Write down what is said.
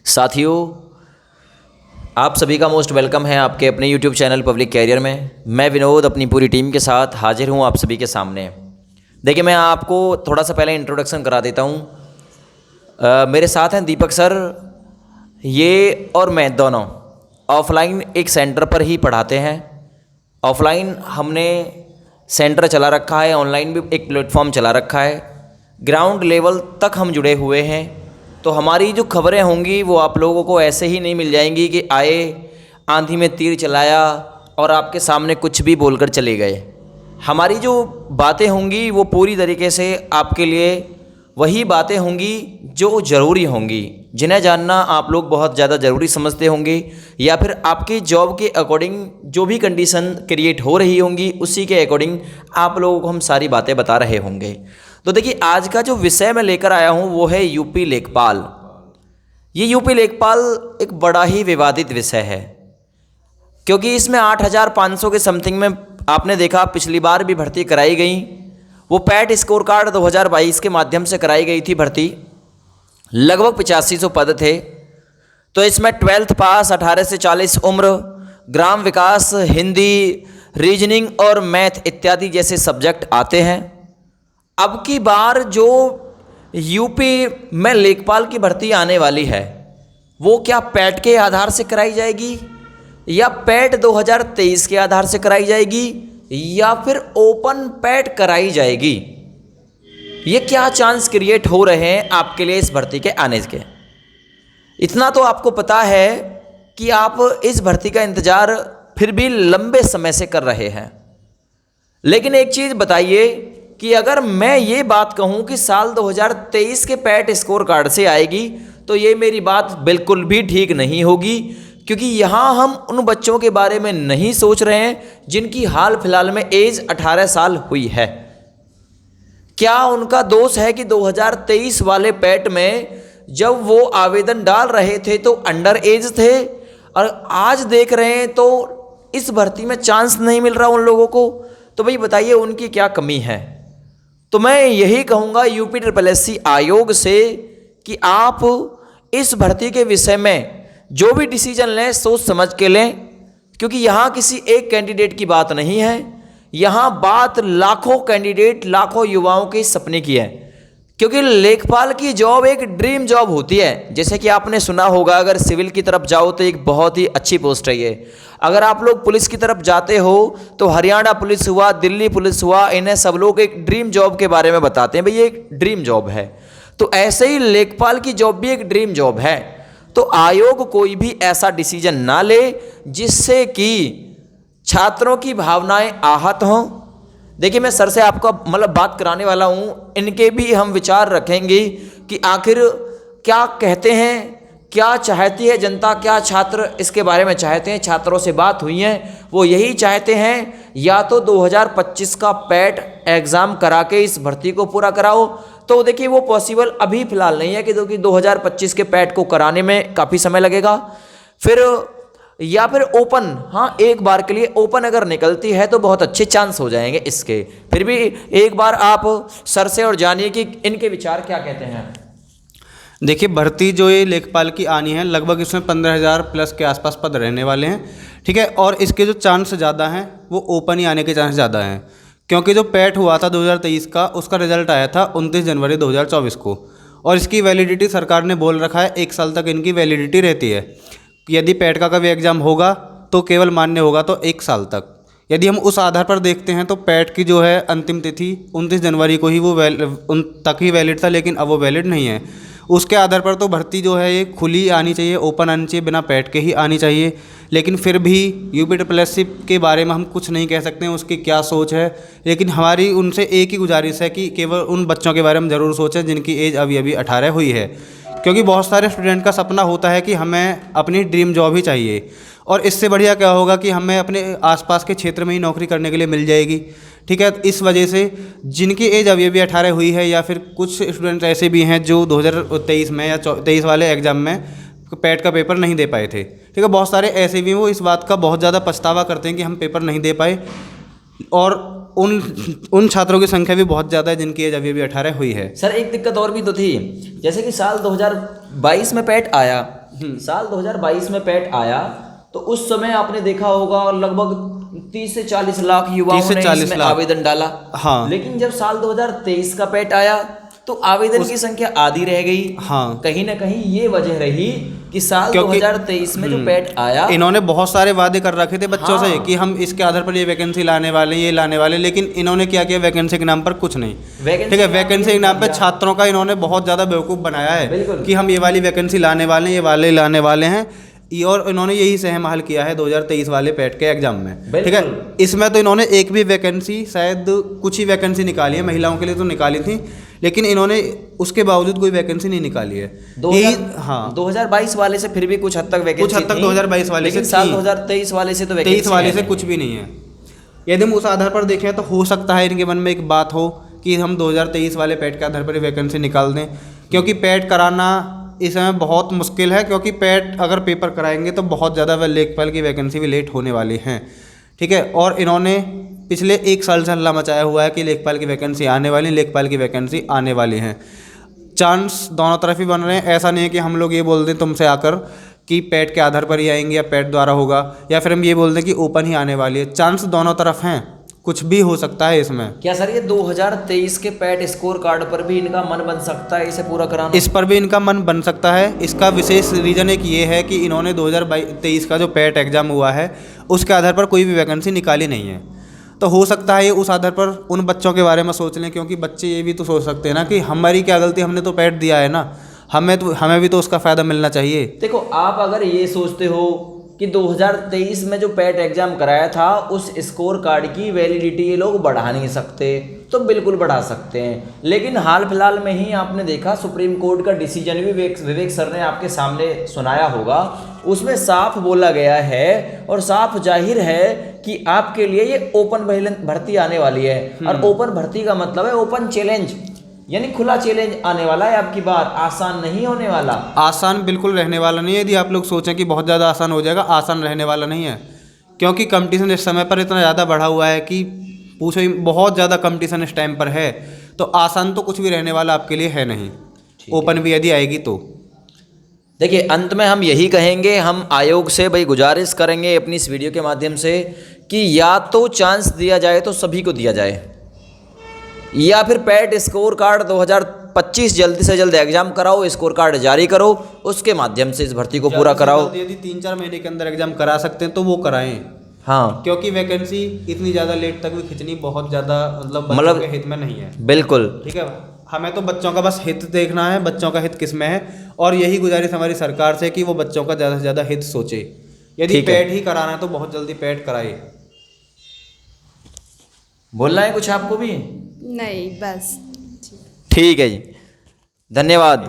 साथियों, आप सभी का मोस्ट वेलकम है आपके अपने यूट्यूब चैनल पब्लिक कैरियर में। मैं विनोद अपनी पूरी टीम के साथ हाजिर हूँ आप सभी के सामने। देखिए, मैं आपको थोड़ा सा पहले इंट्रोडक्शन करा देता हूँ। मेरे साथ हैं दीपक सर। ये और मैं दोनों ऑफलाइन एक सेंटर पर ही पढ़ाते हैं। ऑफलाइन हमने सेंटर चला रखा है, ऑनलाइन भी एक प्लेटफॉर्म चला रखा है। ग्राउंड लेवल तक हम जुड़े हुए हैं, तो हमारी जो खबरें होंगी वो आप लोगों को ऐसे ही नहीं मिल जाएंगी कि आए, आंधी में तीर चलाया और आपके सामने कुछ भी बोलकर चले गए। हमारी जो बातें होंगी वो पूरी तरीके से आपके लिए वही बातें होंगी जो ज़रूरी होंगी, जिन्हें जानना आप लोग बहुत ज़्यादा ज़रूरी समझते होंगे, या फिर आपकी जॉब के अकॉर्डिंग जो भी कंडीशन क्रिएट हो रही होंगी उसी के अकॉर्डिंग आप लोगों को हम सारी बातें बता रहे होंगे। तो देखिए, आज का जो विषय मैं लेकर आया हूँ वो है यूपी लेखपाल। ये यूपी लेखपाल एक बड़ा ही विवादित विषय है, क्योंकि इसमें 8,500 के समथिंग में आपने देखा पिछली बार भी भर्ती कराई गई। वो पैट स्कोर कार्ड 2022 के माध्यम से कराई गई थी भर्ती। लगभग 8500 पद थे। तो इसमें 12th पास, 18 से 40 उम्र, ग्राम विकास, हिंदी, रीजनिंग और मैथ इत्यादि जैसे सब्जेक्ट आते हैं। अब की बार जो यूपी में लेखपाल की भर्ती आने वाली है वो क्या पैट के आधार से कराई जाएगी, या पैट 2023 के आधार से कराई जाएगी, या फिर ओपन पैट कराई जाएगी? ये क्या चांस क्रिएट हो रहे हैं आपके लिए इस भर्ती के आने के? इतना तो आपको पता है कि आप इस भर्ती का इंतज़ार फिर भी लंबे समय से कर रहे हैं। लेकिन एक चीज़ बताइए कि अगर मैं ये बात कहूँ कि साल 2023 के पैट स्कोर कार्ड से आएगी, तो ये मेरी बात बिल्कुल भी ठीक नहीं होगी, क्योंकि यहाँ हम उन बच्चों के बारे में नहीं सोच रहे हैं जिनकी हाल फिलहाल में एज 18 साल हुई है। क्या उनका दोष है कि 2023 वाले पैट में जब वो आवेदन डाल रहे थे तो अंडर एज थे, और आज देख रहे हैं तो इस भर्ती में चांस नहीं मिल रहा उन लोगों को? तो भाई बताइए, उनकी क्या कमी है? तो मैं यही कहूँगा UPSSC आयोग से कि आप इस भर्ती के विषय में जो भी डिसीजन लें सोच समझ के लें, क्योंकि यहाँ किसी एक कैंडिडेट की बात नहीं है, यहाँ बात लाखों कैंडिडेट, लाखों युवाओं के सपने की है। क्योंकि लेखपाल की जॉब एक ड्रीम जॉब होती है। जैसे कि आपने सुना होगा, अगर सिविल की तरफ जाओ तो एक बहुत ही अच्छी पोस्ट है ये। अगर आप लोग पुलिस की तरफ जाते हो तो हरियाणा पुलिस हुआ, दिल्ली पुलिस हुआ, इन्हें सब लोग एक ड्रीम जॉब के बारे में बताते हैं, भाई ये एक ड्रीम जॉब है। तो ऐसे ही लेखपाल की जॉब भी एक ड्रीम जॉब है। तो आयोग कोई भी ऐसा डिसीजन ना ले जिससे कि छात्रों की भावनाएं आहत हों। देखिए, मैं सर से आपको मतलब बात कराने वाला हूँ, इनके भी हम विचार रखेंगे कि आखिर क्या कहते हैं, क्या चाहती है जनता, क्या छात्र इसके बारे में चाहते हैं। छात्रों से बात हुई है, वो यही चाहते हैं या तो 2025 का पैट एग्ज़ाम करा के इस भर्ती को पूरा कराओ। तो देखिए, वो पॉसिबल अभी फ़िलहाल नहीं है कि 2025 के पैट को कराने में काफ़ी समय लगेगा। फिर या फिर ओपन, हाँ एक बार के लिए ओपन अगर निकलती है तो बहुत अच्छे चांस हो जाएंगे इसके। फिर भी एक बार आप सर से और जानिए कि इनके विचार क्या कहते हैं। देखिए, भर्ती जो ये लेखपाल की आनी है, लगभग इसमें 15,000 प्लस के आसपास पद रहने वाले हैं, ठीक है। और इसके जो चांस ज़्यादा हैं वो ओपन ही आने के चांस ज़्यादा हैं, क्योंकि जो पैट हुआ था 2023 का, उसका रिजल्ट आया था 29 जनवरी 2024 को, और इसकी वैलिडिटी सरकार ने बोल रखा है 1 साल तक इनकी वैलिडिटी रहती है। यदि पैट का कभी एग्ज़ाम होगा तो केवल मान्य होगा तो 1 साल तक। यदि हम उस आधार पर देखते हैं तो पैट की जो है अंतिम तिथि 29 जनवरी को ही वो उन तक ही वैलिड था, लेकिन अब वो वैलिड नहीं है। उसके आधार पर तो भर्ती जो है ये खुली आनी चाहिए, ओपन आनी चाहिए, बिना पैट के ही आनी चाहिए। लेकिन फिर भी UPSSC के बारे में हम कुछ नहीं कह सकते हैं उसकी क्या सोच है, लेकिन हमारी उनसे एक ही गुजारिश है कि केवल उन बच्चों के बारे में ज़रूर सोचें जिनकी एज अभी अभी 18 हुई है। क्योंकि बहुत सारे स्टूडेंट का सपना होता है कि हमें अपनी ड्रीम जॉब ही चाहिए, और इससे बढ़िया क्या होगा कि हमें अपने आसपास के क्षेत्र में ही नौकरी करने के लिए मिल जाएगी, ठीक है। इस वजह से जिनकी एज अभी अभी 18 हुई है, या फिर कुछ स्टूडेंट ऐसे भी हैं जो 2023 में या 23 वाले एग्ज़ाम में पैट का पेपर नहीं दे पाए थे, ठीक है। बहुत सारे ऐसे भी, वो इस बात का बहुत ज़्यादा पछतावा करते हैं कि हम पेपर नहीं दे पाए, और उन छात्रों की संख्या भी बहुत ज़्यादा है जिनकी एज अभी 18 हुई है। सर, एक दिक्कत और भी तो थी, जैसे कि साल 2022 में पैट आया, साल 2022 में पैट आया तो उस समय आपने देखा होगा लगभग 30 से 40 लाख युवाओं 30 से ने 40 इसमें लाख आवेदन डाला। हाँ। लेकिन जब साल 2023 का पैट आया तो आवेदन की संख्या आधी रह गई। हाँ। कहीं ना कहीं ये वजह रही कि साल क्योंकि 2023 में जो पैट आया, इन्होंने बहुत सारे वादे कर रखे थे बच्चों से हाँ। कि हम इसके आधार पर ये वैकेंसी लाने वाले हैं, ये लाने वाले, लेकिन इन्होंने क्या किया, वैकेंसी के नाम पर कुछ नहीं। ठीक है, वैकेंसी के नाम पर छात्रों का इन्होंने बहुत ज़्यादा बेवकूफ़ बनाया है कि हम ये वाली वैकेंसी लाने वाले हैं, ये वाले लाने वाले हैं। और इन्होंने यही सहम हल किया है 2023 वाले पैट के एग्जाम में। ठीक है, इसमें तो इन्होंने एक भी वैकेंसी, शायद कुछ ही वैकेंसी निकाली है, महिलाओं के लिए तो निकाली थी, लेकिन इन्होंने उसके बावजूद कोई वैकेंसी नहीं निकाली है। हाँ, 2022 वाले से फिर भी कुछ हद तक वैकेंसी, कुछ हद तक 2022 वाले से, साल 2023 वाले से तो 23 वाले से कुछ भी नहीं है। यदि हम उस आधार पर देखें तो हो सकता है इनके मन में एक बात हो कि हम 2023 वाले पैट के आधार पर वैकेंसी निकाल दें, क्योंकि पैट कराना इस समय बहुत मुश्किल है, क्योंकि पैट अगर पेपर कराएंगे तो बहुत ज़्यादा लेखपाल की वैकेंसी भी लेट होने वाली हैं। ठीक है, और इन्होंने पिछले 1 साल से हल्ला मचाया हुआ है कि लेखपाल की वैकेंसी आने वाली, लेखपाल की वैकेंसी आने वाली हैं। चांस दोनों तरफ ही बन रहे हैं। ऐसा नहीं है कि हम लोग ये बोल दें तुमसे आकर कि पैट के आधार पर ही आएंगे या पैट द्वारा होगा, या फिर हम ये बोल दें कि ओपन ही आने वाली है। चांस दोनों तरफ हैं, कुछ भी हो सकता है इसमें। क्या सर ये 2023 के पैट स्कोर कार्ड पर भी इनका मन बन सकता है इसे पूरा कराना? इस पर भी इनका मन बन सकता है। इसका विशेष रीज़न एक ये है कि इन्होंने 2023 का जो पैट एग्ज़ाम हुआ है उसके आधार पर कोई भी वैकेंसी निकाली नहीं है। तो हो सकता है ये उस आधार पर उन बच्चों के बारे में सोच लें, क्योंकि बच्चे ये भी तो सोच सकते हैं ना कि हमारी क्या गलती, हमने तो पैट दिया है ना, हमें भी तो उसका फ़ायदा मिलना चाहिए। देखो, आप अगर ये सोचते हो कि 2023 में जो पैट एग्जाम कराया था उस स्कोर कार्ड की वैलिडिटी ये लोग बढ़ा नहीं सकते, तो बिल्कुल बढ़ा सकते हैं। लेकिन हाल फिलहाल में ही आपने देखा सुप्रीम कोर्ट का डिसीजन भी विवेक सर ने आपके सामने सुनाया होगा, उसमें साफ बोला गया है और साफ जाहिर है कि आपके लिए ये ओपन भर्ती आने वाली है। और ओपन भर्ती का मतलब है ओपन चैलेंज, यानी खुला चैलेंज आने वाला है आपकी बार, आसान नहीं होने वाला। आसान बिल्कुल रहने वाला नहीं है। यदि आप लोग सोचें कि बहुत ज़्यादा आसान हो जाएगा, आसान रहने वाला नहीं है, क्योंकि कंपटीशन इस समय पर इतना ज़्यादा बढ़ा हुआ है कि पूछो ही, बहुत ज़्यादा कंपटीशन इस टाइम पर है। तो आसान तो कुछ भी रहने वाला आपके लिए है नहीं, ओपन भी यदि आएगी तो। देखिए, अंत में हम यही कहेंगे, हम आयोग से भाई गुजारिश करेंगे अपनी इस वीडियो के माध्यम से कि या तो चांस दिया जाए तो सभी को दिया जाए, या फिर पैट स्कोर कार्ड 2025 जल्दी से जल्द एग्जाम कराओ, स्कोर कार्ड जारी करो, उसके माध्यम से इस भर्ती को पूरा कराओ। यदि 3-4 महीने के अंदर एग्जाम करा सकते हैं तो वो कराएं। हाँ, क्योंकि वैकेंसी इतनी ज़्यादा लेट तक भी खिंचनी बहुत ज़्यादा बच्चों के हित में नहीं है। बिल्कुल, ठीक है, हमें तो बच्चों का बस हित देखना है, बच्चों का हित किस में है, और यही गुजारिश हमारी सरकार से कि वो बच्चों का ज़्यादा से ज़्यादा हित सोचे। यदि पैट ही कराना है तो बहुत जल्दी पैट कराए। बोलना है कुछ आपको भी? नहीं, बस ठीक है जी, धन्यवाद।